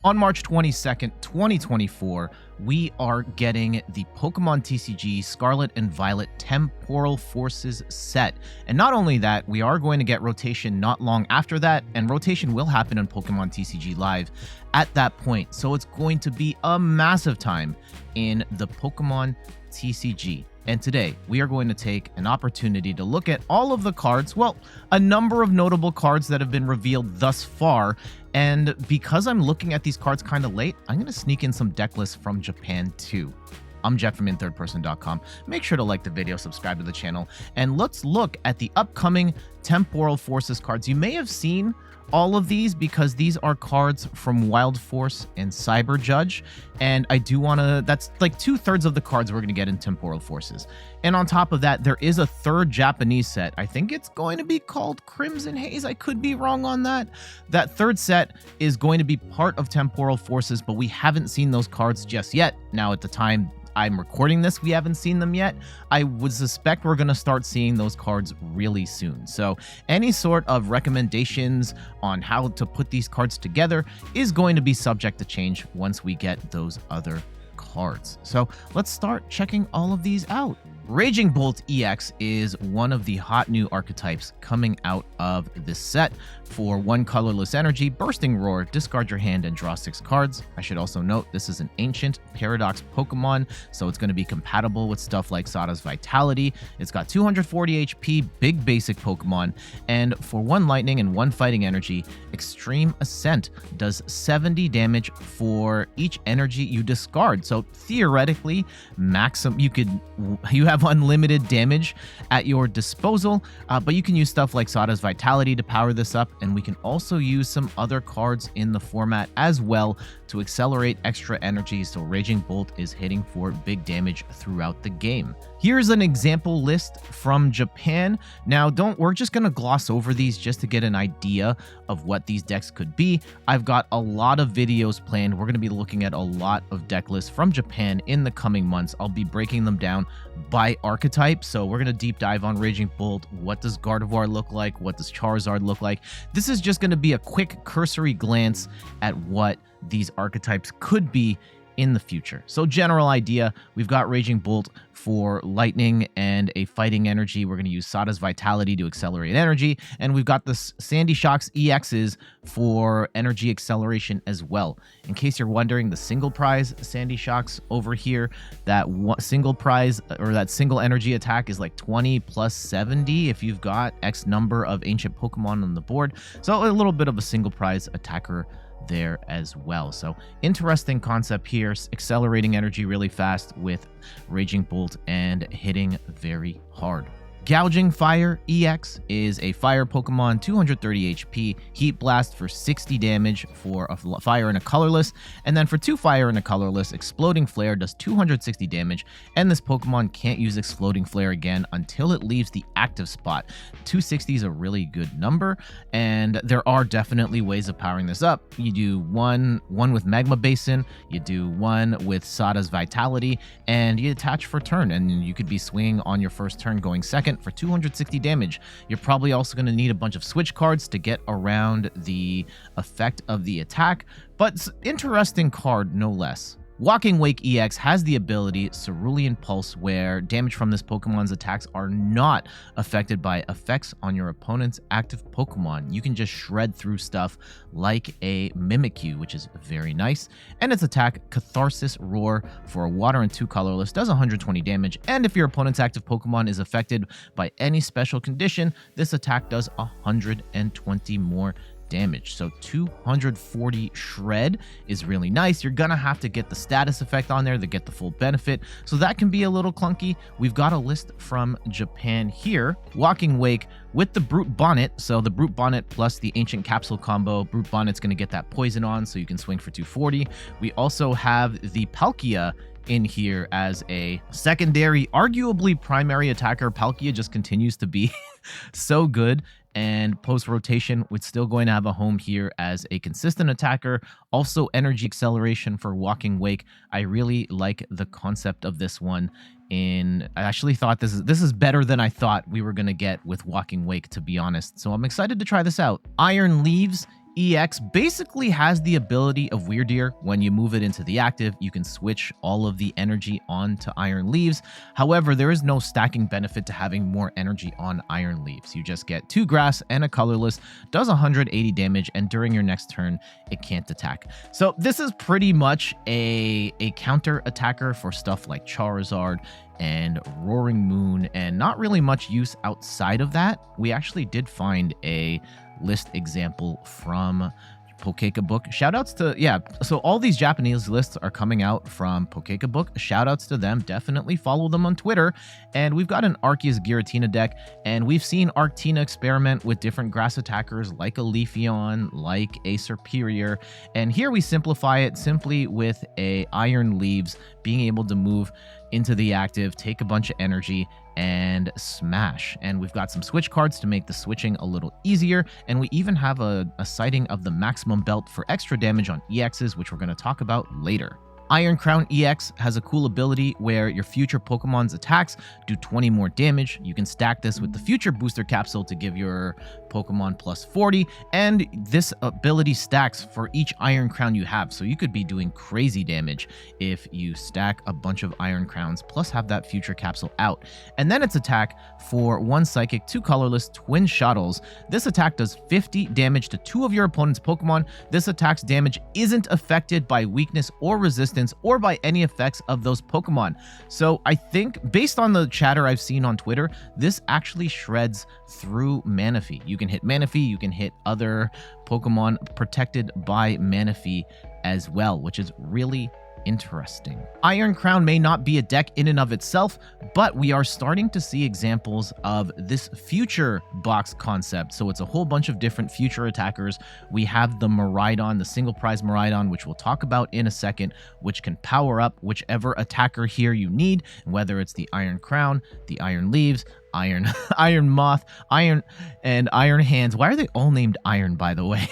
On March 22nd, 2024, we are getting the Pokemon TCG Scarlet and Violet Temporal Forces set. And not only that, we are going to get rotation not long after that, and rotation will happen on Pokemon TCG Live at that point. So it's going to be a massive time in the Pokemon TCG. And today, we are going to take an opportunity to look at all of the cards, well, a number of notable cards that have been revealed thus far. And because I'm looking at these cards kind of late, I'm going to sneak in some deck lists from Japan too. I'm Jeff from inthirdperson.com. Make sure to like the video, subscribe to the channel, and let's look at the upcoming Temporal Forces cards. You may have seen all of these because these are cards from Wild Force and Cyber Judge, and I do want to, that's like 2/3 of the cards we're going to get in Temporal Forces. And on top of that, there is a third Japanese set. I think it's going to be called Crimson Haze. I could be wrong on that. That third set is going to be part of Temporal Forces, but we haven't seen those cards just yet. Now, at the time I'm recording this, we haven't seen them yet. I would suspect we're going to start seeing those cards really soon. So any sort of recommendations on how to put these cards together is going to be subject to change once we get those other cards. So let's start checking all of these out. Raging Bolt EX is one of the hot new archetypes coming out of this set. For 1 colorless energy, Bursting Roar, discard your hand and draw 6 cards. I should also note this is an ancient Paradox Pokemon, so it's going to be compatible with stuff like Sada's Vitality. It's got 240 HP, big basic Pokemon, and for 1 lightning and 1 fighting energy, Extreme Ascent does 70 damage for each energy you discard. So theoretically, you have unlimited damage at your disposal, but you can use stuff like Sada's Vitality to power this up, and we can also use some other cards in the format as well to accelerate extra energy, so Raging Bolt is hitting for big damage throughout the game. Here's an example list from Japan. Now, we're just going to gloss over these just to get an idea of what these decks could be. I've got a lot of videos planned. We're going to be looking at a lot of deck lists from Japan in the coming months. I'll be breaking them down by archetype. So we're going to deep dive on Raging Bolt. What does Gardevoir look like? What does Charizard look like? This is just going to be a quick cursory glance at what these archetypes could be in the future. So general idea, we've got Raging Bolt for lightning and a fighting energy. We're going to use Sada's Vitality to accelerate energy, and we've got the Sandy Shocks EXs for energy acceleration as well. In case you're wondering, the single prize Sandy Shocks over here, that single prize or that single energy attack is like 20 plus 70 if you've got X number of ancient Pokemon on the board. So a little bit of a single prize attacker there as well. So interesting concept here, accelerating energy really fast with Raging Bolt and hitting very hard. Gouging Fire EX is a fire Pokemon, 230 HP, Heat Blast for 60 damage for a fire and a colorless, and then for 2 fire and a colorless, Exploding Flare does 260 damage, and this Pokemon can't use Exploding Flare again until it leaves the active spot. 260 is a really good number, and there are definitely ways of powering this up. You do one with Magma Basin, you do one with Sada's Vitality, and you attach for turn, and you could be swinging on your first turn going second for 260 damage. You're probably also going to need a bunch of switch cards to get around the effect of the attack, but interesting card no less. Walking Wake EX has the ability Cerulean Pulse, where damage from this Pokemon's attacks are not affected by effects on your opponent's active Pokemon. You can just shred through stuff like a Mimikyu, which is very nice. And its attack, Catharsis Roar, for a water and 2 colorless, does 120 damage. And if your opponent's active Pokemon is affected by any special condition, this attack does 120 more damage. So 240 shred is really nice. You're gonna have to get the status effect on there to get the full benefit, so that can be a little clunky. We've got a list from Japan here. Walking Wake with the Brute Bonnet, so the Brute Bonnet plus the Ancient Capsule combo. Brute Bonnet's gonna get that poison on, so you can swing for 240. We also have the Palkia in here as a secondary, arguably primary attacker. Palkia just continues to be so good, and post rotation, it's still going to have a home here as a consistent attacker. Also energy acceleration for Walking Wake. I really like the concept of this one. I actually thought this is better than I thought we were going to get with Walking Wake, to be honest. So I'm excited to try this out. Iron Leaves EX basically has the ability of Wyrdeer. When you move it into the active, you can switch all of the energy onto Iron Leaves. However, there is no stacking benefit to having more energy on Iron Leaves. You just get 2 grass and a colorless, does 180 damage, and during your next turn, it can't attack. So this is pretty much a counter attacker for stuff like Charizard and Roaring Moon, and not really much use outside of that. We actually did find a list example from Book. Shoutouts to, yeah, so all these Japanese lists are coming out from Book. Shoutouts to them. Definitely follow them on Twitter. And we've got an Arceus Giratina deck, and we've seen Arctina experiment with different grass attackers like a Leafeon, like a Serperior. And here we simplify it simply with a Iron Leaves, being able to move into the active, take a bunch of energy, and smash. And we've got some switch cards to make the switching a little easier, and we even have a sighting of the maximum belt for extra damage on EXs, which we're going to talk about later. Iron Crown EX has a cool ability where your future Pokemon's attacks do 20 more damage. You can stack this with the future booster capsule to give your Pokemon plus 40, and this ability stacks for each Iron Crown you have, so you could be doing crazy damage if you stack a bunch of Iron Crowns plus have that future capsule out. And then its attack for 1 Psychic, 2 colorless, Twin Shuttles. This attack does 50 damage to 2 of your opponent's Pokemon. This attack's damage isn't affected by weakness or resistance or by any effects of those Pokemon. So I think, based on the chatter I've seen on Twitter, this actually shreds through Manaphy. You can hit Manaphy, you can hit other Pokemon protected by Manaphy as well, which is really interesting. Iron Crown may not be a deck in and of itself, but we are starting to see examples of this future box concept. So it's a whole bunch of different future attackers. We have the Miraidon, the single prize Miraidon, which we'll talk about in a second, which can power up whichever attacker here you need, whether it's the Iron Crown, the Iron Leaves, Iron Moth, Iron Hands. Why are they all named Iron, by the way?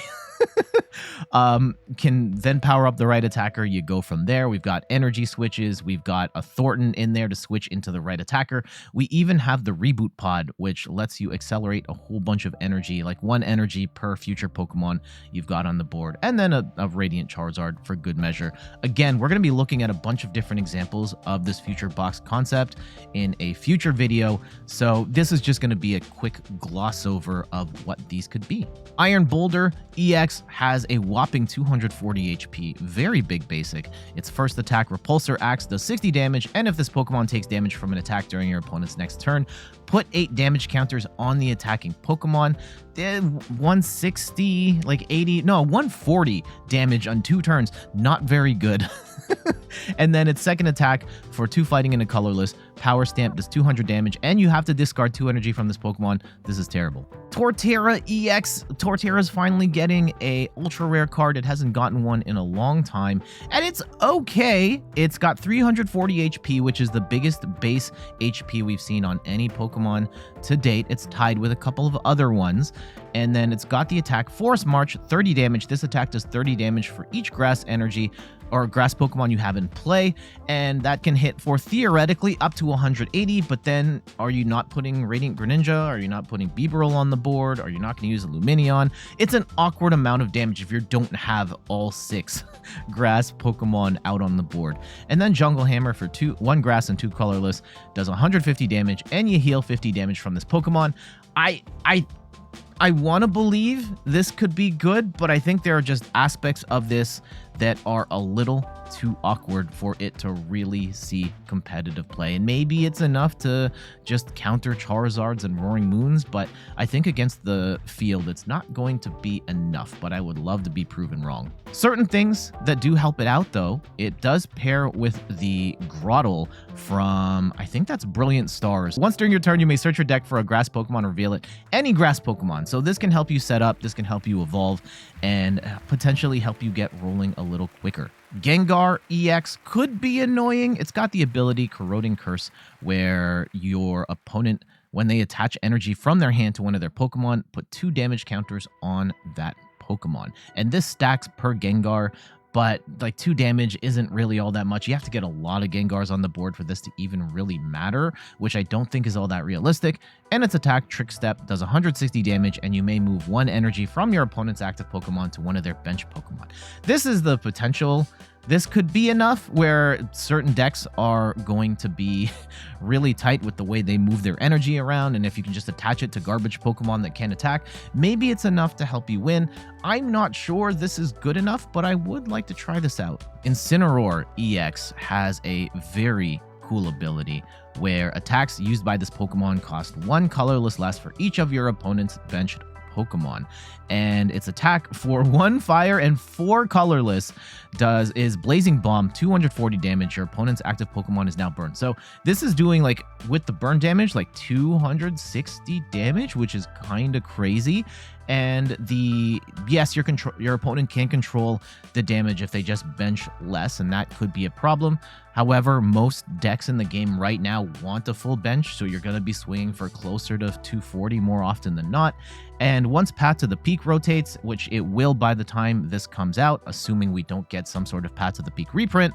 Can then power up the right attacker. You go from there. We've got energy switches. We've got a Thornton in there to switch into the right attacker. We even have the Reboot Pod, which lets you accelerate a whole bunch of energy, like 1 energy per future Pokemon you've got on the board, and then a Radiant Charizard for good measure. Again, we're going to be looking at a bunch of different examples of this future box concept in a future video, so this is just going to be a quick gloss over of what these could be. Iron Boulder EX has a whopping 240 HP, very big basic. Its first attack, Repulsor Axe, does 60 damage, and if this Pokemon takes damage from an attack during your opponent's next turn, put 8 damage counters on the attacking Pokemon. 160, like 80, no, 140 damage on 2 turns. Not very good. And then its second attack for 2 fighting and a colorless, Power Stamp does 200 damage, and you have to discard 2 energy from this Pokemon. This is terrible. Torterra EX. Torterra is finally getting a ultra rare card. It hasn't gotten one in a long time, and it's okay. It's got 340 HP, which is the biggest base HP we've seen on any Pokemon to date. It's tied with a couple of other ones. And then it's got the attack Force March, 30 damage. This attack does 30 damage for each grass energy or grass Pokemon you have in play, and that can hit for theoretically up to 180, but then are you not putting Radiant Greninja? Are you not putting Bibarel on the board? Are you not going to use a Lumineon? It's an awkward amount of damage if you don't have all 6 grass Pokemon out on the board. And then Jungle Hammer for 1 grass and 2 colorless does 150 damage, and you heal 50 damage from this Pokemon. I want to believe this could be good, but I think there are just aspects of this that are a little too awkward for it to really see competitive play. And maybe it's enough to just counter Charizards and Roaring Moons, but I think against the field, it's not going to be enough, but I would love to be proven wrong. Certain things that do help it out, though, it does pair with the Grottle from, I think that's Brilliant Stars. Once during your turn, you may search your deck for a grass Pokemon or reveal it. Any grass Pokemon. So this can help you set up, this can help you evolve, and potentially help you get rolling a little quicker. Gengar EX could be annoying. It's got the ability Corroding Curse, where your opponent, when they attach energy from their hand to one of their Pokemon, put 2 damage counters on that Pokemon. And this stacks per Gengar, but like 2 damage isn't really all that much. You have to get a lot of Gengars on the board for this to even really matter, which I don't think is all that realistic. And its attack, Trick Step, does 160 damage, and you may move 1 energy from your opponent's active Pokemon to one of their bench Pokemon. This is the potential. This could be enough where certain decks are going to be really tight with the way they move their energy around, and if you can just attach it to garbage Pokemon that can attack, maybe it's enough to help you win. I'm not sure this is good enough, but I would like to try this out. Incinerar EX has a very cool ability where attacks used by this Pokemon cost 1 colorless less for each of your opponent's benched Pokemon, and its attack for 1 fire and 4 colorless is Blazing Bomb, 240 damage. Your opponent's active Pokemon is now burned. So this is doing, like, with the burn damage, like 260 damage, which is kind of crazy. And yes, your opponent can control the damage if they just bench less, and that could be a problem. However, most decks in the game right now want a full bench, so you're going to be swinging for closer to 240 more often than not. And once Path to the Peak rotates, which it will by the time this comes out, assuming we don't get some sort of Path to the Peak reprint,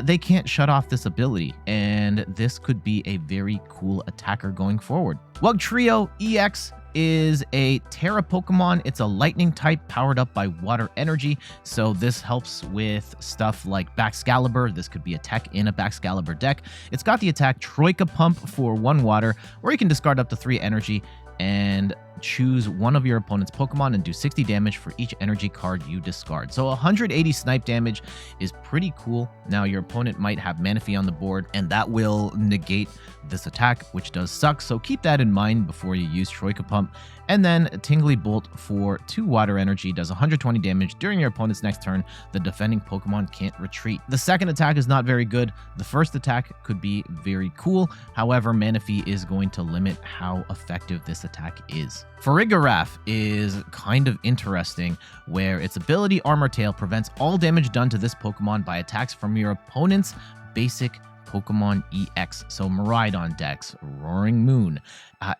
they can't shut off this ability, and this could be a very cool attacker going forward. Wugtrio EX is a Terra Pokemon. It's a lightning type powered up by water energy, so this helps with stuff like Baxcalibur. This could be a tech in a Baxcalibur deck. It's got the attack Troika Pump for 1 water, or you can discard up to 3 energy and choose one of your opponent's Pokemon and do 60 damage for each energy card you discard. So 180 snipe damage is pretty cool. Now your opponent might have Manaphy on the board, and that will negate this attack, which does suck, so keep that in mind before you use Troika Pump. And then Tingly Bolt for 2 water energy does 120 damage. During your opponent's next turn, the defending Pokemon can't retreat. The second attack is not very good. The first attack could be very cool. However, Manaphy is going to limit how effective this attack is. Farigiraf is kind of interesting, where its ability Armor Tail prevents all damage done to this Pokemon by attacks from your opponent's basic Pokemon EX. So Miraidon decks, Roaring Moon,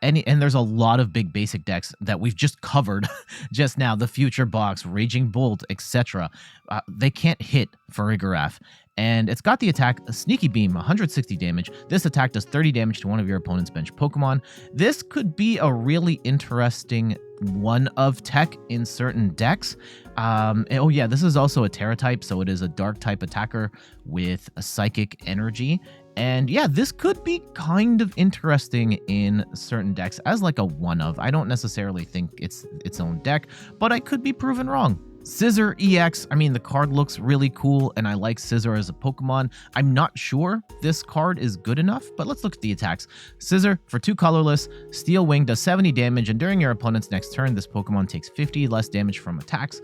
and there's a lot of big basic decks that we've just covered just now, the Future Box, Raging Bolt, etc. They can't hit Farigiraf. And it's got the attack Sneaky Beam, 160 damage. This attack does 30 damage to one of your opponent's bench Pokemon. This could be a really interesting one of tech in certain decks. Oh yeah, this is also a Terra type, so it is a dark type attacker with a psychic energy. And yeah, this could be kind of interesting in certain decks as like a one of. I don't necessarily think it's its own deck, but I could be proven wrong. Scizor EX, I mean, the card looks really cool, and I like Scizor as a Pokemon. I'm not sure this card is good enough, but let's look at the attacks. Scizor, for 2 colorless, Steel Wing does 70 damage, and during your opponent's next turn, this Pokemon takes 50 less damage from attacks.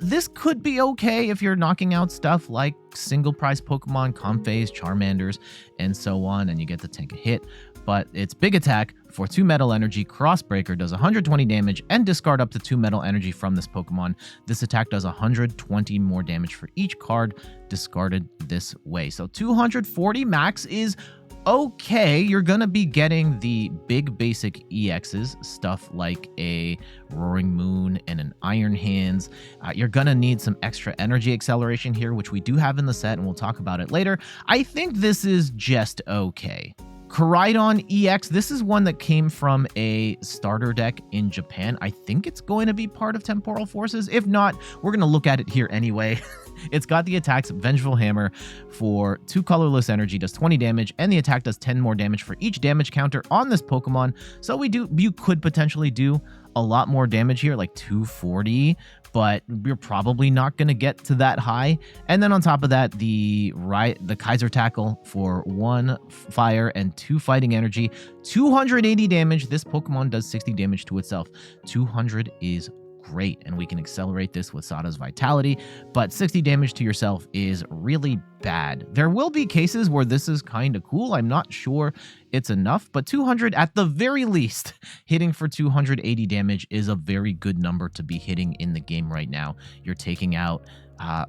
This could be okay if you're knocking out stuff like single prize Pokemon, Comphase, Charmanders, and so on, and you get to take a hit. But its big attack for 2 metal energy, Crossbreaker, does 120 damage and discard up to 2 metal energy from this Pokemon. This attack does 120 more damage for each card discarded this way. So 240 max is okay. You're going to be getting the big basic EXs, stuff like a Roaring Moon and an Iron Hands. You're going to need some extra energy acceleration here, which we do have in the set, and we'll talk about it later. I think this is just okay. Miraidon EX, this is one that came from a starter deck in Japan. I think it's going to be part of Temporal Forces. If not, we're going to look at it here anyway. It's got the attacks Vengeful Hammer for 2 colorless energy, does 20 damage, and the attack does 10 more damage for each damage counter on this Pokemon. So you could potentially do a lot more damage here, like 240, but you're probably not going to get to that high. And then on top of that, the Kaiser Tackle for 1 fire and 2 fighting energy, 280 damage. This Pokemon does 60 damage to itself. 200 is great, and we can accelerate this with Sada's Vitality, but 60 damage to yourself is really bad. There will be cases where this is kind of cool. I'm not sure it's enough, but 200 at the very least, hitting for 280 damage is a very good number to be hitting in the game right now. You're taking out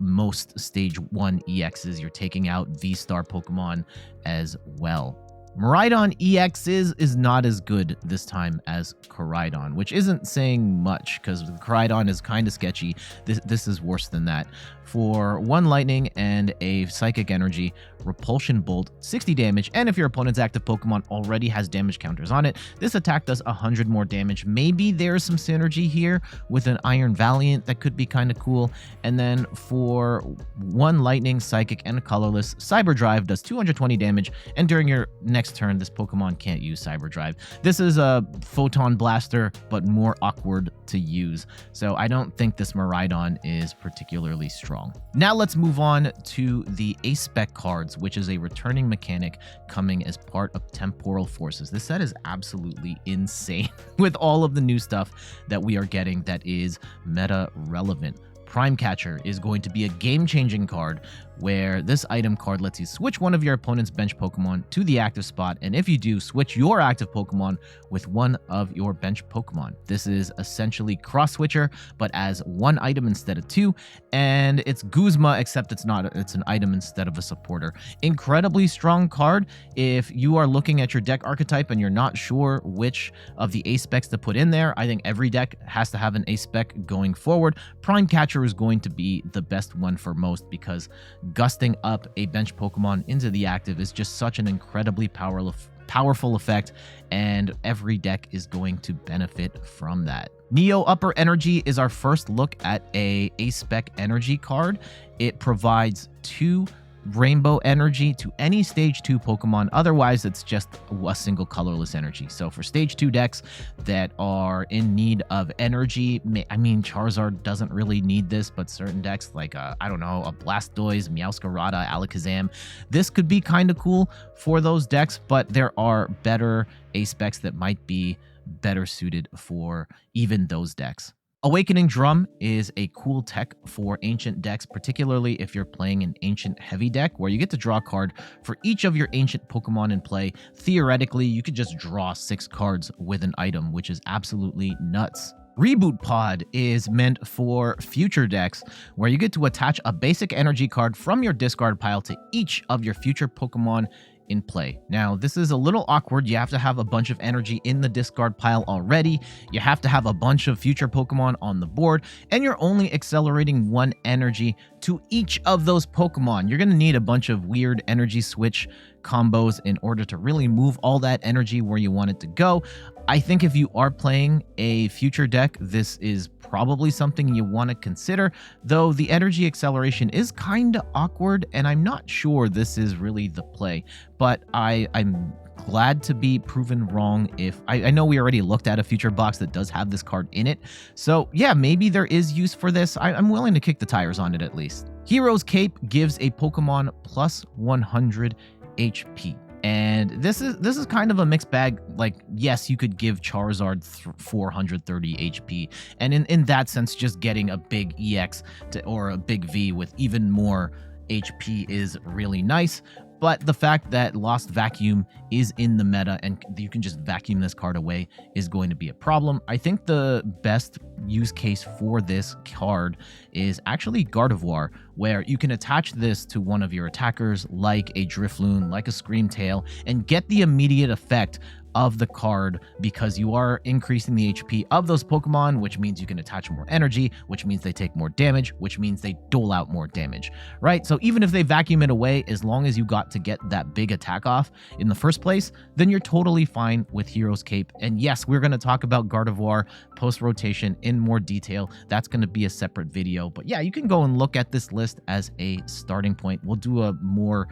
most stage 1 EXs. You're taking out V-Star Pokemon as well. Miraidon EX is not as good this time as Koraidon, which isn't saying much because Koraidon is kind of sketchy. This is worse than that. For 1 lightning and a psychic energy, repulsion bolt, 60 damage, and if your opponent's active Pokemon already has damage counters on it, this attack does 100 more damage. Maybe there's some synergy here with an Iron Valiant that could be kind of cool. And then for 1 lightning, psychic, and colorless, Cyber Drive does 220 damage, and during your next turn, this Pokemon can't use Cyber Drive. This is a Photon Blaster, but more awkward to use. So I don't think this Miraidon is particularly strong. Now let's move on to the SPEC cards, which is a returning mechanic coming as part of Temporal Forces. This set is absolutely insane with all of the new stuff that we are getting that is meta relevant. Prime Catcher is going to be a game-changing card where this item card lets you switch one of your opponent's bench Pokemon to the active spot, and if you do, switch your active Pokemon with one of your bench Pokemon. This is essentially Cross Switcher, but as 1 item instead of 2, and it's Guzma, except it's an item instead of a supporter. Incredibly strong card. If you are looking at your deck archetype and you're not sure which of the A-Specs to put in there, I think every deck has to have an A-Spec going forward. Prime Catcher is going to be the best one for most because gusting up a bench Pokemon into the active is just such an incredibly powerful effect, and every deck is going to benefit from that. Neo Upper Energy is our first look at a SPEC energy card. It provides 2 Rainbow Energy to any Stage 2 Pokemon. Otherwise, it's just a single colorless energy. So for Stage 2 decks that are in need of energy, I mean, Charizard doesn't really need this, but certain decks like, I don't know, a Blastoise, Meowscarada, Alakazam, this could be kind of cool for those decks, but there are better A-Specs that might be better suited for even those decks. Awakening Drum is a cool tech for ancient decks, particularly if you're playing an ancient heavy deck where you get to draw a card for each of your ancient Pokemon in play. Theoretically, you could just draw 6 cards with an item, which is absolutely nuts. Reboot Pod is meant for future decks where you get to attach a basic energy card from your discard pile to each of your future Pokemon in play. Now, this is a little awkward. You have to have a bunch of energy in the discard pile already. You have to have a bunch of future Pokemon on the board, and you're only accelerating 1 energy to each of those Pokemon. You're going to need a bunch of weird energy switch combos in order to really move all that energy where you want it to go. I think if you are playing a future deck, this is probably something you want to consider, though the energy acceleration is kind of awkward, and I'm not sure this is really the play, but I'm glad to be proven wrong. If I know we already looked at a future box that does have this card in it, so yeah, maybe there is use for this. I'm willing to kick the tires on it at least. Hero's Cape gives a Pokemon plus 100 HP. And this is kind of a mixed bag. Like, yes, you could give Charizard 430 HP, and in that sense, just getting a big EX or a big V with even more HP is really nice. But the fact that Lost Vacuum is in the meta and you can just vacuum this card away is going to be a problem. I think the best use case for this card is actually Gardevoir, where you can attach this to one of your attackers like a Drifloon, like a Screamtail, and get the immediate effect of the card because you are increasing the HP of those Pokemon, which means you can attach more energy, which means they take more damage, which means they dole out more damage, right? So even if they vacuum it away, as long as you got to get that big attack off in the first place, then you're totally fine with Hero's Cape. And yes, we're going to talk about Gardevoir post-rotation in more detail. That's going to be a separate video. But yeah, you can go and look at this list as a starting point. We'll do a more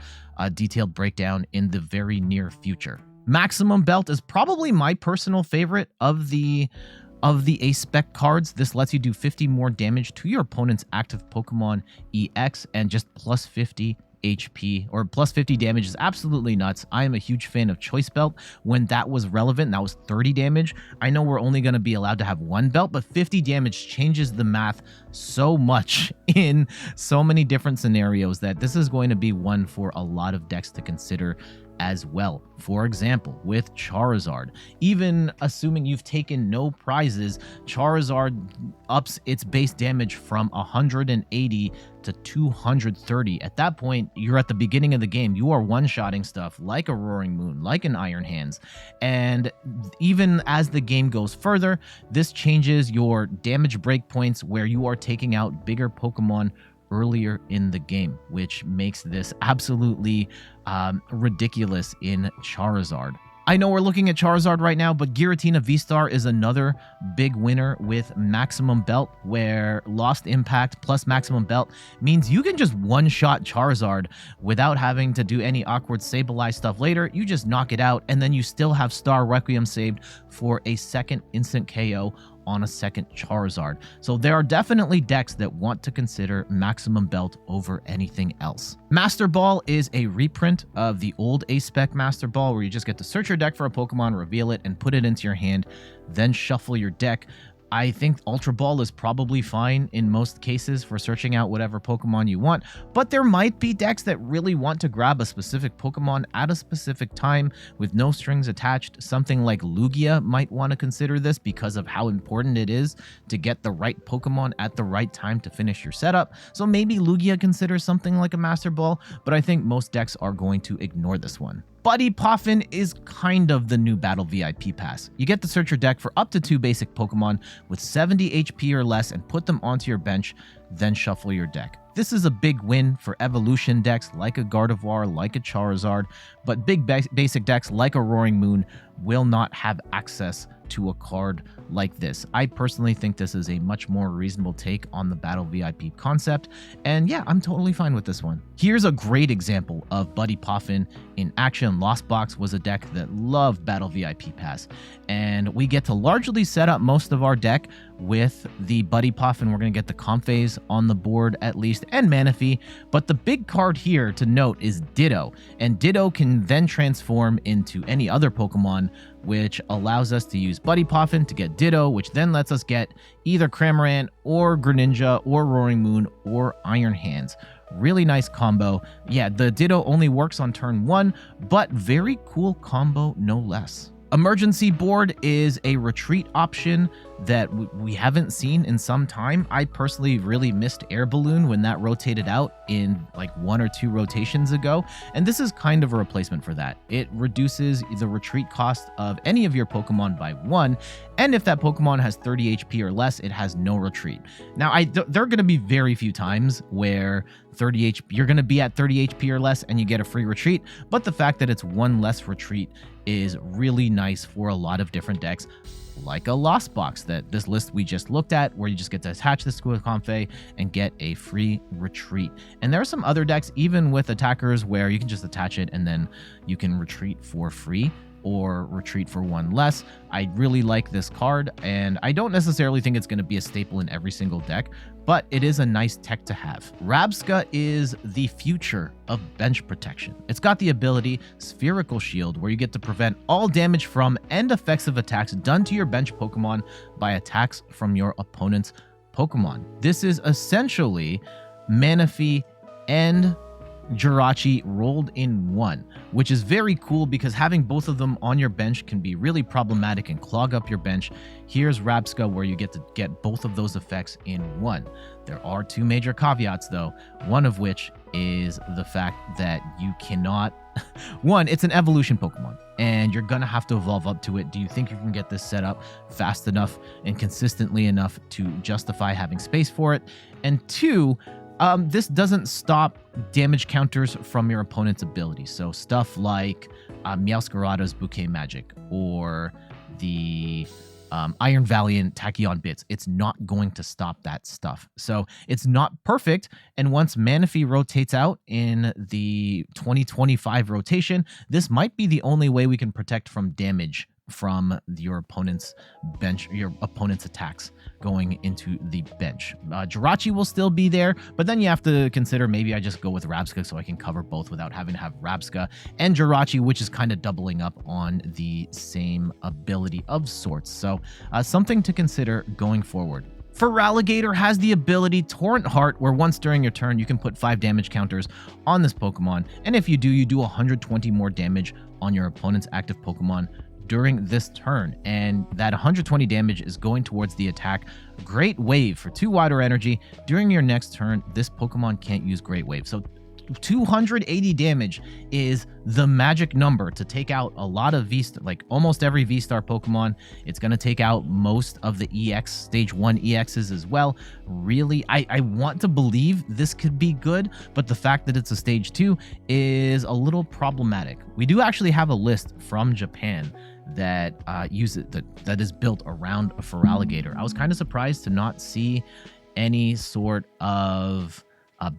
detailed breakdown in the very near future. Maximum Belt is probably my personal favorite of the A-Spec cards. This lets you do 50 more damage to your opponent's active Pokemon EX and just plus 50 HP or plus 50 damage is absolutely nuts. I am a huge fan of Choice Belt. When that was relevant, that was 30 damage. I know we're only going to be allowed to have 1 belt, but 50 damage changes the math so much in so many different scenarios that this is going to be one for a lot of decks to consider as well. For example, with Charizard, even assuming you've taken no prizes, Charizard ups its base damage from 180 to 230. At that point, you're at the beginning of the game. You are one-shotting stuff like a Roaring Moon, like an Iron Hands. And even as the game goes further, this changes your damage breakpoints where you are taking out bigger Pokemon earlier in the game, which makes this absolutely ridiculous in Charizard. I know we're looking at Charizard right now, but Giratina V-Star is another big winner with Maximum Belt, where Lost Impact plus Maximum Belt means you can just one-shot Charizard without having to do any awkward Sableye stuff later. You just knock it out, and then you still have Star Requiem saved for a second instant KO on a second Charizard. So there are definitely decks that want to consider Maximum Belt over anything else. Master Ball is a reprint of the old SPEC Master Ball, where you just get to search your deck for a Pokemon, reveal it, and put it into your hand, then shuffle your deck. I think Ultra Ball is probably fine in most cases for searching out whatever Pokemon you want, but there might be decks that really want to grab a specific Pokemon at a specific time with no strings attached. Something like Lugia might want to consider this because of how important it is to get the right Pokemon at the right time to finish your setup. So maybe Lugia considers something like a Master Ball, but I think most decks are going to ignore this one. Buddy Poffin is kind of the new Battle VIP Pass. You get to search your deck for up to 2 basic Pokemon with 70 HP or less and put them onto your bench, then shuffle your deck. This is a big win for evolution decks like a Gardevoir, like a Charizard, but big basic decks like a Roaring Moon will not have access to a card like this. I personally think this is a much more reasonable take on the Battle VIP concept, and yeah, I'm totally fine with this one. Here's a great example of Buddy Poffin in action. Lost Box was a deck that loved Battle VIP Pass, and we get to largely set up most of our deck with the Buddy Poffin. We're going to get the Comphase on the board at least, and Manaphy, but the big card here to note is Ditto, and Ditto can then transform into any other Pokemon, which allows us to use Buddy Poffin to get Ditto, which then lets us get either Cramorant or Greninja or Roaring Moon or Iron Hands. Really nice combo. Yeah, the Ditto only works on turn 1, but very cool combo no less. Emergency Board is a retreat option that we haven't seen in some time. I personally really missed Air Balloon when that rotated out in like 1 or 2 rotations ago, and this is kind of a replacement for that. It reduces the retreat cost of any of your Pokemon by 1, and if that Pokemon has 30 HP or less, it has no retreat. Now, there are going to be very few times where you're going to be at 30 HP or less and you get a free retreat, but the fact that it's 1 less retreat is really nice for a lot of different decks, like a Lost Box that this list we just looked at, where you just get to attach this to a Comphase and get a free retreat. And there are some other decks, even with attackers, where you can just attach it and then you can retreat for free or retreat for 1 less. I really like this card, and I don't necessarily think it's going to be a staple in every single deck, but it is a nice tech to have. Rabska is the future of bench protection. It's got the ability Spherical Shield, where you get to prevent all damage from and effects of attacks done to your bench Pokemon by attacks from your opponent's Pokemon. This is essentially Manaphy and Jirachi rolled in 1, which is very cool because having both of them on your bench can be really problematic and clog up your bench. Here's Rabska, where you get to get both of those effects in 1. There are 2 major caveats though, one of which is the fact that you cannot one, it's an evolution Pokemon, and you're gonna have to evolve up to it. Do you think you can get this set up fast enough and consistently enough to justify having space for it? And 2, this doesn't stop damage counters from your opponent's abilities. So stuff like Meowscarada's Bouquet Magic or the Iron Valiant Tachyon Bits. It's not going to stop that stuff. So it's not perfect. And once Manaphy rotates out in the 2025 rotation, this might be the only way we can protect from damage from your opponent's bench, your opponent's attacks going into the bench. Jirachi will still be there, but then you have to consider maybe I just go with Rabska so I can cover both without having to have Rabska and Jirachi, which is kind of doubling up on the same ability of sorts. So something to consider going forward. Feraligator has the ability Torrent Heart, where once during your turn you can put 5 damage counters on this Pokemon, and if you do, you do 120 more damage on your opponent's active Pokemon during this turn, and that 120 damage is going towards the attack Great Wave for 2 water energy. During your next turn, this Pokemon can't use Great Wave. So 280 damage is the magic number to take out a lot of like almost every V-Star Pokemon. It's going to take out most of the EX, Stage 1 EXs as well. Really, I want to believe this could be good, but the fact that it's a Stage 2 is a little problematic. We do actually have a list from Japan that that is built around a Feraligator. I was kind of surprised to not see any sort of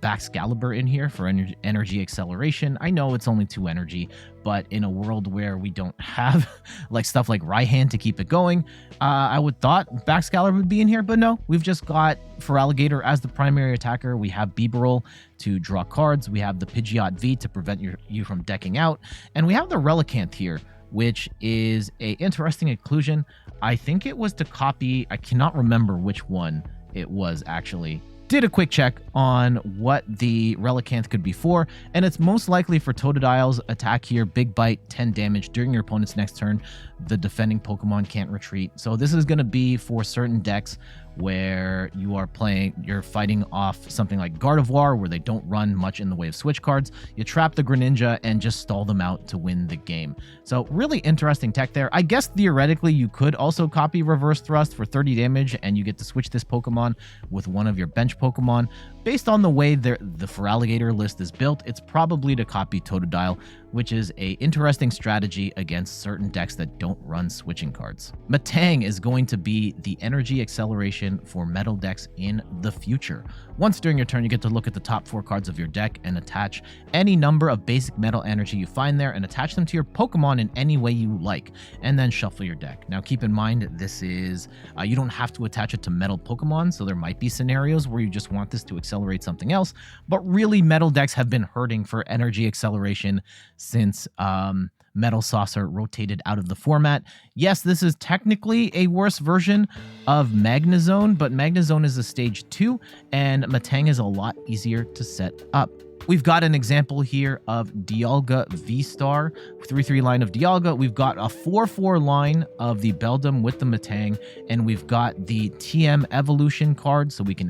Baxcalibur in here for energy acceleration. I know it's only 2 energy, but in a world where we don't have like stuff like Raihan to keep it going, I would thought Baxcalibur would be in here, but no, we've just got Feraligator as the primary attacker. We have Bibarel to draw cards. We have the Pidgeot V to prevent you from decking out, and we have the Relicanth here, which is a interesting inclusion. I think it was to copy, I cannot remember which one it was actually. Did a quick check on what the Relicanth could be for, and it's most likely for Totodile's attack here, Big Bite, 10 damage. During your opponent's next turn, the defending Pokemon can't retreat. So this is going to be for certain decks where you're fighting off something like Gardevoir, where they don't run much in the way of switch cards. You trap the Greninja and just stall them out to win the game. So really interesting tech there. I guess theoretically you could also copy Reverse Thrust for 30 damage, and you get to switch this Pokemon with one of your bench Pokemon. Based on the way the Feraligator list is built, it's probably to copy Totodile, which is a interesting strategy against certain decks that don't run switching cards. Matang is going to be the energy acceleration for metal decks in the future. Once during your turn, you get to look at the top 4 cards of your deck and attach any number of basic metal energy you find there and attach them to your Pokemon in any way you like, and then shuffle your deck. Now keep in mind, this is, you don't have to attach it to metal Pokemon, so there might be scenarios where you just want this to accelerate something else, but really metal decks have been hurting for energy acceleration since Metal Saucer rotated out of the format. Yes, this is technically a worse version of Magnezone, but Magnezone is a Stage 2, and Matang is a lot easier to set up. We've got an example here of Dialga V-Star, 3/3 line of Dialga. We've got a 4/4 line of the Beldum with the Matang, and we've got the TM evolution card, so we can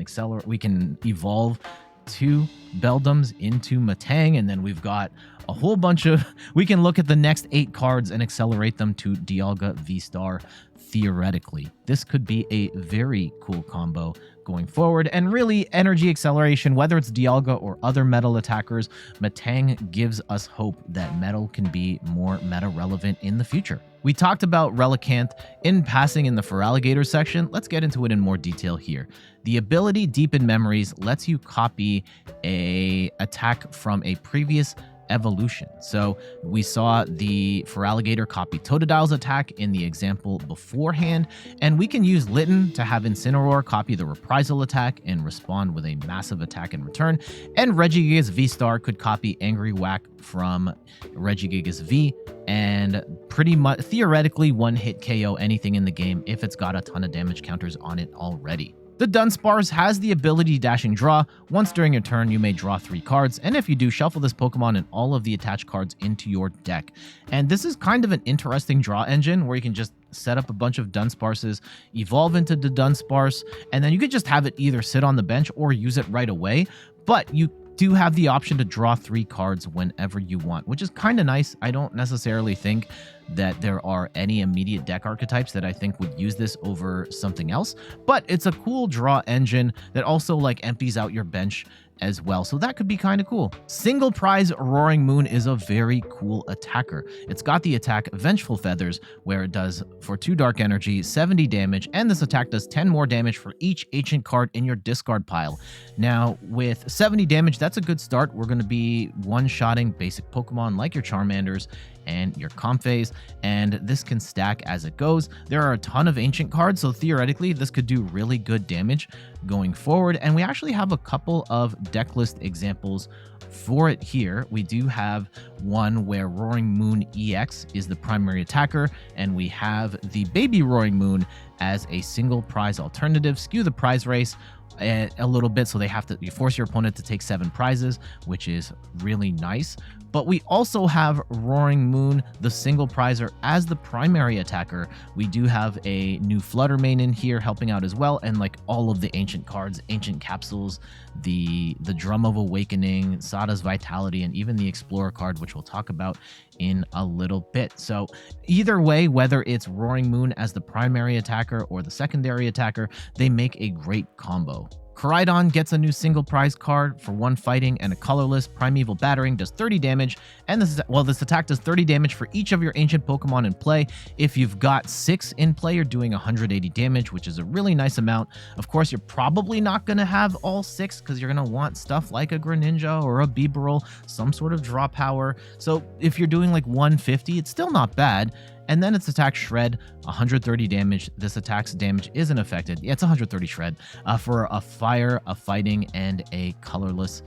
evolve 2 Beldums into Matang, and then we've got a whole bunch of, we can look at the next 8 cards and accelerate them to Dialga V-Star theoretically. This could be a very cool combo going forward, and really energy acceleration, whether it's Dialga or other metal attackers, Matang gives us hope that metal can be more meta relevant in the future. We talked about Relicanth in passing in the Feraligator section. Let's get into it in more detail here. The ability Deepen Memories lets you copy a attack from a previous evolution. So we saw the Feraligator copy Totodile's attack in the example beforehand, and we can use Litten to have Incinerar copy the Reprisal attack and respond with a massive attack in return, and Regigigas V-Star could copy Angry Whack from Regigigas V, and pretty much theoretically one-hit KO anything in the game if it's got a ton of damage counters on it already. The Dunsparce has the ability Dashing Draw. Once during your turn, you may draw 3 cards, and if you do, shuffle this Pokemon and all of the attached cards into your deck. And this is kind of an interesting draw engine where you can just set up a bunch of Dunsparces, evolve into the Dunsparce, and then you could just have it either sit on the bench or use it right away. But you do have the option to draw 3 cards whenever you want, which is kind of nice. I don't necessarily think that there are any immediate deck archetypes that I think would use this over something else, but it's a cool draw engine that also like empties out your bench as well, so that could be kind of cool. Single Prize Roaring Moon is a very cool attacker. It's got the attack Vengeful Feathers, where it does for 2 dark energy 70 damage, and this attack does 10 more damage for each ancient card in your discard pile. Now with 70 damage, that's a good start. We're going to be one-shotting basic Pokemon like your Charmanders and your Comphase, and this can stack as it goes. There are a ton of ancient cards, so theoretically this could do really good damage going forward, and we actually have a couple of deck list examples for it here. We do have one where Roaring Moon EX is the primary attacker, and we have the Baby Roaring Moon as a single prize alternative. Skew the prize race a little bit, so you force your opponent to take 7 prizes, which is really nice. But we also have Roaring Moon, the single prizer, as the primary attacker. We do have a new Flutter main in here helping out as well, and like all of the ancient cards, ancient capsules, the Drum of Awakening, Sada's Vitality, and even the Explorer card, which we'll talk about in a little bit. So either way, whether it's Roaring Moon as the primary attacker or the secondary attacker, they make a great combo. Miraidon gets a new single prize card for 1 fighting and a colorless. Primeval Battering does 30 damage, and this attack does 30 damage for each of your ancient Pokemon in play. If you've got 6 in play, you're doing 180 damage, which is a really nice amount. Of course, you're probably not going to have all 6 because you're going to want stuff like a Greninja or a Bibarel, some sort of draw power. So if you're doing like 150, it's still not bad. And then its attack Shred, 130 damage. This attack's damage isn't affected. Yeah, it's 130 Shred for a fire, a fighting, and a colorless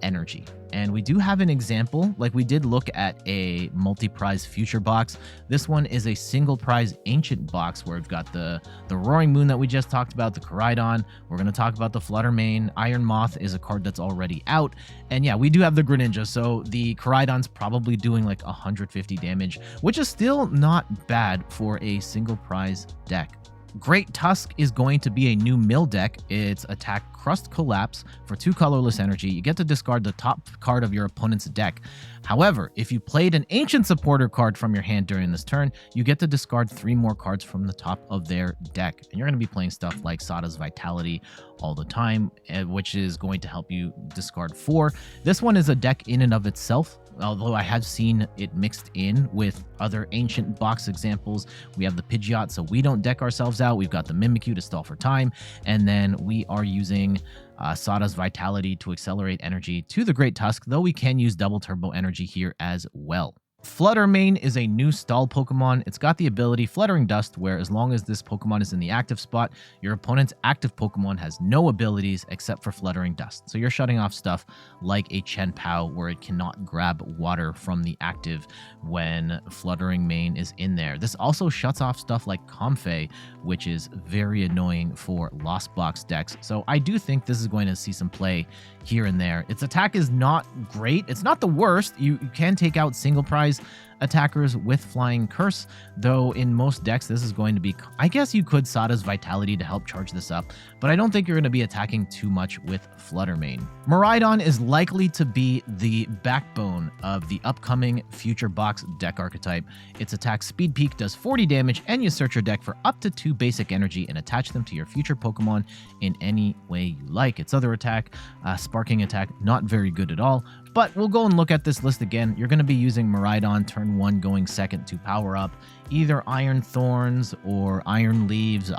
energy. And we do have an example, like we did look at a multi-prize future box. This one is a single prize ancient box where we've got the Roaring Moon that we just talked about, the Miraidon. We're going to talk about the Flutter main. Iron Moth is a card that's already out. And yeah, we do have the Greninja, so the Miraidon's probably doing like 150 damage, which is still not bad for a single prize deck. Great Tusk is going to be a new mill deck. It's attack Crust Collapse for 2 colorless energy. You get to discard the top card of your opponent's deck. However, if you played an Ancient Supporter card from your hand during this turn, you get to discard 3 more cards from the top of their deck. And you're going to be playing stuff like Sada's Vitality all the time, which is going to help you discard 4. This one is a deck in and of itself, although I have seen it mixed in with other ancient box examples. We have the Pidgeot, so we don't deck ourselves out. We've got the Mimikyu to stall for time, and then we are using Sada's Vitality to accelerate energy to the Great Tusk, though we can use double turbo energy here as well. Flutter main is a new stall Pokemon. It's got the ability Fluttering Dust, where as long as this Pokemon is in the active spot, your opponent's active Pokemon has no abilities except for Fluttering Dust. So you're shutting off stuff like a Chien-Pao, where it cannot grab water from the active when Fluttering main is in there. This also shuts off stuff like Comfey, which is very annoying for Lost Box decks. So I do think this is going to see some play here and there. Its attack is not great. It's not the worst. You can take out single prize attackers with Flying Curse, though in most decks this is going to be, I guess you could Sada's Vitality to help charge this up, but I don't think you're going to be attacking too much with Flutter main. Miraidon is likely to be the backbone of the upcoming future box deck archetype. Its attack Speed Peak does 40 damage, and you search your deck for up to 2 basic energy and attach them to your future Pokemon in any way you like. Its other attack, Sparking Attack, not very good at all. But we'll go and look at this list again. You're going to be using Miraidon turn 1 going second to power up either Iron Thorns or Iron Leaves,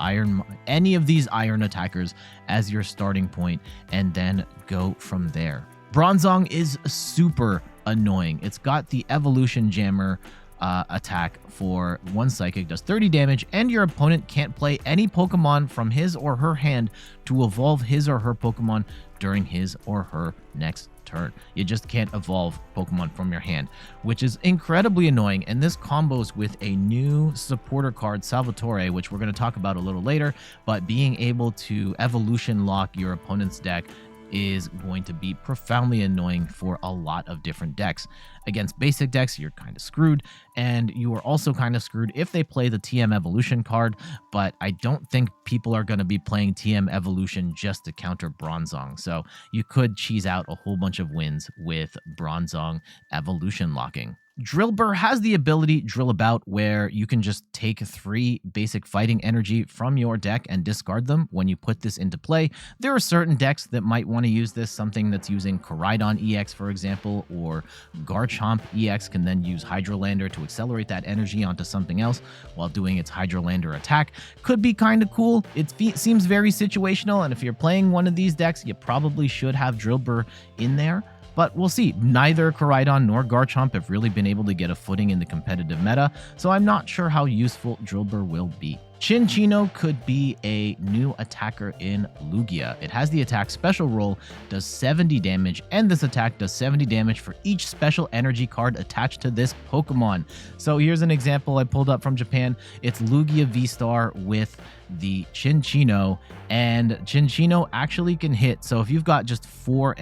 any of these iron attackers as your starting point, and then go from there. Bronzong is super annoying. It's got the Evolution Jammer attack for 1 psychic, does 30 damage, and your opponent can't play any Pokemon from his or her hand to evolve his or her Pokemon during his or her next turn. You just can't evolve Pokemon from your hand, which is incredibly annoying. And this combos with a new supporter card, Salvatore, which we're going to talk about a little later. But being able to evolution lock your opponent's deck is going to be profoundly annoying for a lot of different decks. Against basic decks, you're kind of screwed, and you are also kind of screwed if they play the TM Evolution card, but I don't think people are going to be playing TM Evolution just to counter Bronzong, so you could cheese out a whole bunch of wins with Bronzong Evolution locking. Drillbur has the ability Drill About, where you can just take 3 basic fighting energy from your deck and discard them when you put this into play. There are certain decks that might want to use this, something that's using Miraidon EX, for example, or Garchomp EX can then use Hydrolander to accelerate that energy onto something else while doing its Hydrolander attack. Could be kind of cool. It seems very situational, and if you're playing one of these decks, you probably should have Drillbur in there. but we'll see. Neither Miraidon nor Garchomp have really been able to get a footing in the competitive meta, so I'm not sure how useful Drillbur will be. Chinchino could be a new attacker in Lugia. It has the attack special roll, does 70 damage, and this attack does 70 damage for each special energy card attached to this Pokemon. So here's an example I pulled up from Japan. It's Lugia V-Star with the Chinchino, and Chinchino actually can hit. So if you've got just 4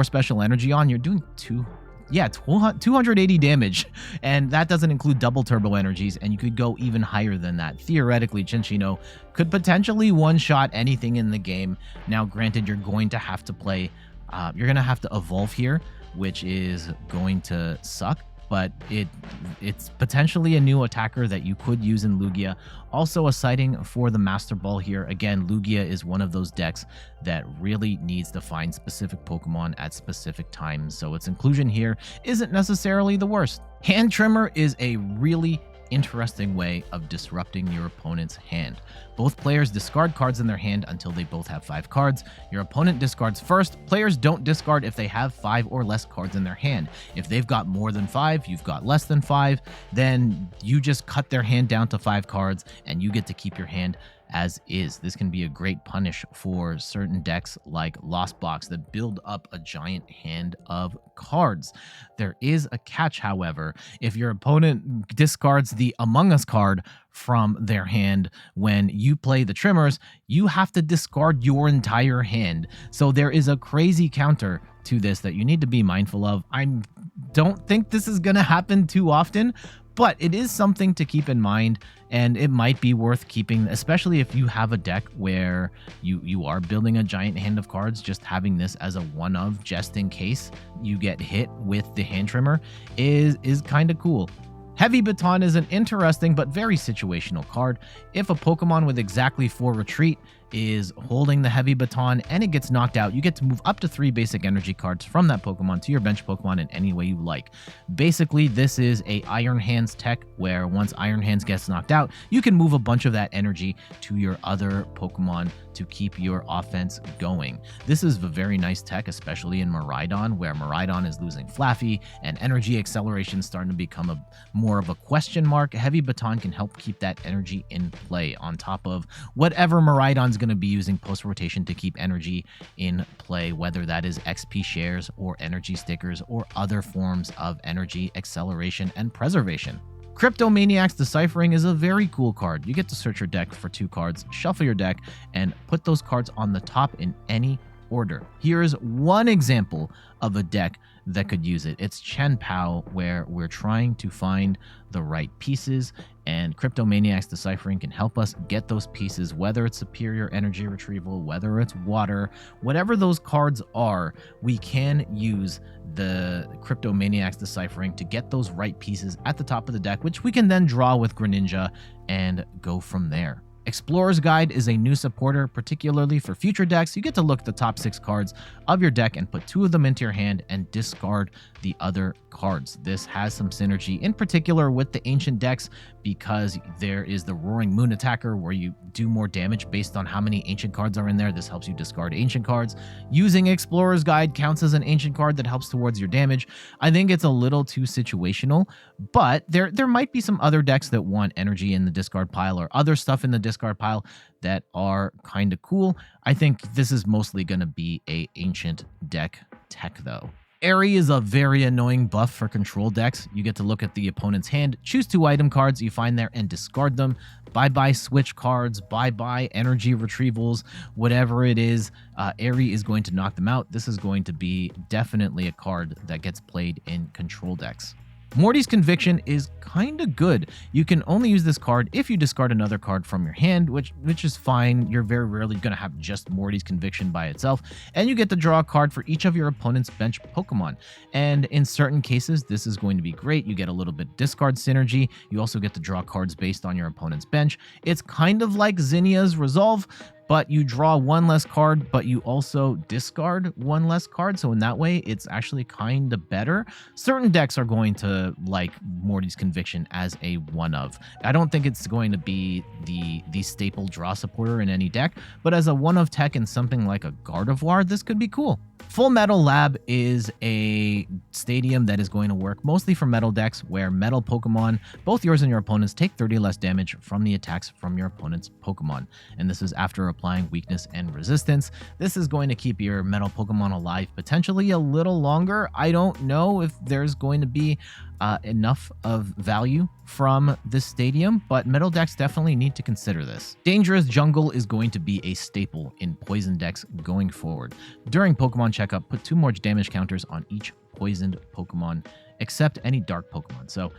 special energy on, you're doing 280 damage, and that doesn't include double turbo energies, and you could go even higher than that. Theoretically, Chinchino could potentially one-shot anything in the game. Now, granted, you're going to have to play, you're going to have to evolve here, which is going to suck, but it's potentially a new attacker that you could use in Lugia. Also a sighting for the Master Ball here. Again, Lugia is one of those decks that really needs to find specific Pokemon at specific times, so its inclusion here isn't necessarily the worst. Hand Trimmer is a really interesting way of disrupting your opponent's hand. Both players discard cards in their hand until they both have 5 cards. Your opponent discards first. Players don't discard if they have 5 or less cards in their hand. If they've got more than 5, you've got less than 5, then you just cut their hand down to 5 cards and you get to keep your hand as is. This can be a great punish for certain decks like Lost Box that build up a giant hand of cards. There is a catch, however. If your opponent discards the Among Us card from their hand when you play the Trimmers, you have to discard your entire hand. So there is a crazy counter to this that you need to be mindful of. I don't think this is going to happen too often, but it is something to keep in mind, and it might be worth keeping, especially if you have a deck where you are building a giant hand of cards. Just having this as a one-of, just in case you get hit with the Hand Trimmer, is kind of cool. Heavy Baton is an interesting but very situational card. If a Pokemon with exactly 4 retreat is holding the Heavy Baton and it gets knocked out, you get to move up to 3 basic energy cards from that Pokemon to your bench Pokemon in any way you like. Basically, this is a Iron Hands tech where once Iron Hands gets knocked out, you can move a bunch of that energy to your other Pokemon to keep your offense going. This is a very nice tech, especially in Miraidon, where Miraidon is losing Flaffy and energy acceleration is starting to become more of a question mark. Heavy Baton can help keep that energy in play on top of whatever Miraidon's going to be using post-rotation to keep energy in play, whether that is XP shares or energy stickers or other forms of energy acceleration and preservation. Cryptomaniac's Deciphering is a very cool card. You get to search your deck for 2 cards, shuffle your deck, and put those cards on the top in any order. Here is one example of a deck that could use it. It's Chien-Pao, where we're trying to find the right pieces, and Cryptomaniac's Deciphering can help us get those pieces, whether it's Superior Energy Retrieval, whether it's Water, whatever those cards are, we can use the Cryptomaniac's Deciphering to get those right pieces at the top of the deck, which we can then draw with Greninja and go from there. Explorer's Guide is a new supporter, particularly for future decks. You get to look at the top 6 cards of your deck and put 2 of them into your hand and discard the other cards. This has some synergy, in particular with the ancient decks, because there is the Roaring Moon attacker where you do more damage based on how many ancient cards are in there. This helps you discard ancient cards. Using Explorer's Guide counts as an ancient card that helps towards your damage. I think it's a little too situational, but there might be some other decks that want energy in the discard pile or other stuff in the discard pile that are kind of cool. I think this is mostly going to be a ancient deck tech though. Airy is a very annoying buff for control decks. You get to look at the opponent's hand, choose 2 item cards you find there and discard them. Bye-bye switch cards, bye-bye energy retrievals, whatever it is, Airy is going to knock them out. This is going to be definitely a card that gets played in control decks. Morty's Conviction is kind of good. You can only use this card if you discard another card from your hand, which is fine. You're very rarely going to have just Morty's Conviction by itself, and you get to draw a card for each of your opponent's bench Pokemon. And in certain cases, this is going to be great. You get a little bit discard synergy. You also get to draw cards based on your opponent's bench. It's kind of like Zinnia's Resolve, but you draw one less card, but you also discard one less card. So in that way, it's actually kind of better. Certain decks are going to like Morty's Conviction as a one of. I don't think it's going to be the staple draw supporter in any deck, but as a one of tech in something like a Gardevoir, this could be cool. Full Metal Lab is a stadium that is going to work mostly for metal decks where metal Pokemon, both yours and your opponent's, take 30 less damage from the attacks from your opponent's Pokemon. And this is after applying weakness and resistance. This is going to keep your metal Pokemon alive potentially a little longer. I don't know if there's going to be enough of value from this stadium, but metal decks definitely need to consider this. Dangerous Jungle is going to be a staple in poison decks going forward. During Pokemon checkup, put 2 more damage counters on each poisoned Pokemon, except any dark Pokemon. So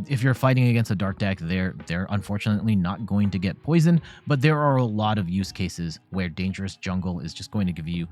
if you're fighting against a dark deck, they're unfortunately not going to get poisoned, but there are a lot of use cases where Dangerous Jungle is just going to give you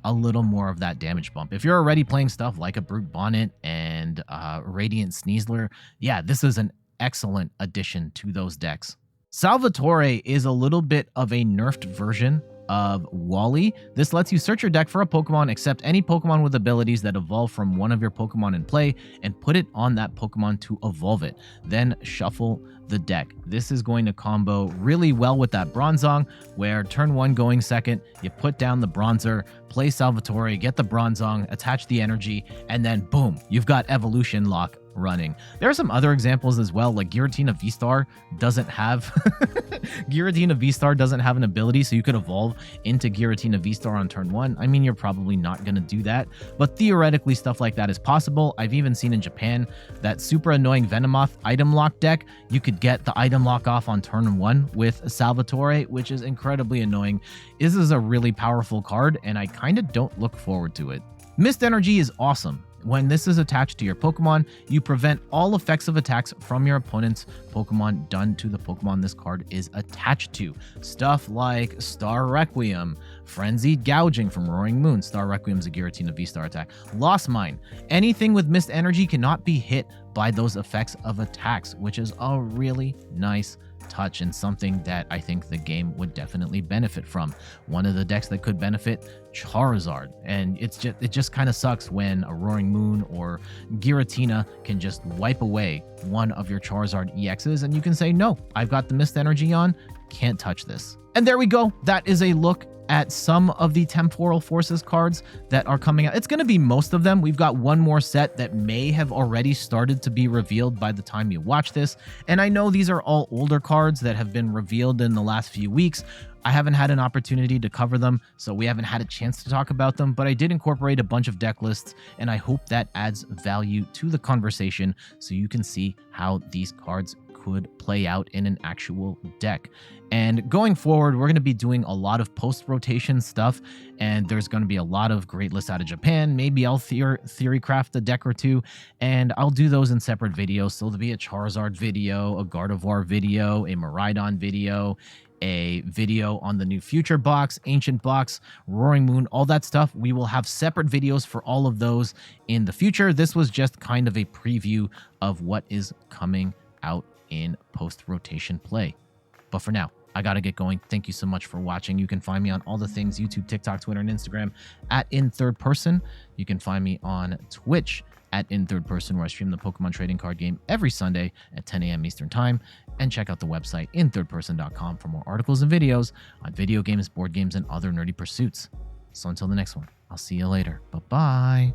a little more of that damage bump. If you're already playing stuff like a Brute Bonnet and Radiant Sneasler, yeah, this is an excellent addition to those decks. Salvatore is a little bit of a nerfed version of Wally. This lets you search your deck for a Pokemon, accept any Pokemon with abilities that evolve from one of your Pokemon in play, and put it on that Pokemon to evolve it. Then shuffle the deck. This is going to combo really well with that Bronzong, where turn 1 going second, you put down the Bronzer, play Salvatore, get the Bronzong, attach the energy, and then boom, you've got Evolution Lock running. There are some other examples as well, like Giratina V-Star doesn't have Giratina V-Star doesn't have an ability, so you could evolve into Giratina V-Star on turn 1. I mean, you're probably not going to do that, but theoretically stuff like that is possible. I've even seen in Japan that super annoying Venomoth item lock deck, you could get the item lock off on turn 1 with Salvatore, which is incredibly annoying. This is a really powerful card, and I kind of don't look forward to it. Mist Energy is awesome. When this is attached to your Pokemon, you prevent all effects of attacks from your opponent's Pokemon done to the Pokemon this card is attached to. Stuff like Star Requiem, Frenzied Gouging from Roaring Moon. Star Requiem's a Giratina V-Star attack. Lost Mine. Anything with Mist Energy cannot be hit by those effects of attacks, which is a really nice touch and something that I think the game would definitely benefit from. One of the decks that could benefit, Charizard, and it just kind of sucks when a Roaring Moon or Giratina can just wipe away one of your Charizard EXs and you can say, no, I've got the Mist Energy on, can't touch this. And there we go. That is a look at some of the Temporal Forces cards that are coming out. It's going to be most of them. We've got one more set that may have already started to be revealed by the time you watch this. And I know these are all older cards that have been revealed in the last few weeks. I haven't had an opportunity to cover them, so we haven't had a chance to talk about them, but I did incorporate a bunch of deck lists, and I hope that adds value to the conversation so you can see how these cards could play out in an actual deck. And going forward, we're going to be doing a lot of post-rotation stuff, and there's going to be a lot of great lists out of Japan. Maybe I'll theory craft a deck or two, and I'll do those in separate videos. So there'll be a Charizard video, a Gardevoir video, a Miraidon video, a video on the new Future box, Ancient box, Roaring Moon, all that stuff. We will have separate videos for all of those in the future. This was just kind of a preview of what is coming out in post-rotation play. But for now, I gotta get going. Thank you so much for watching. You can find me on all the things: YouTube, TikTok, Twitter, and Instagram at InThirdPerson. You can find me on Twitch at InThirdPerson, where I stream the Pokemon trading card game every Sunday at 10 a.m. Eastern Time. And check out the website inthirdperson.com for more articles and videos on video games, board games, and other nerdy pursuits. So until the next one, I'll see you later. Bye-bye.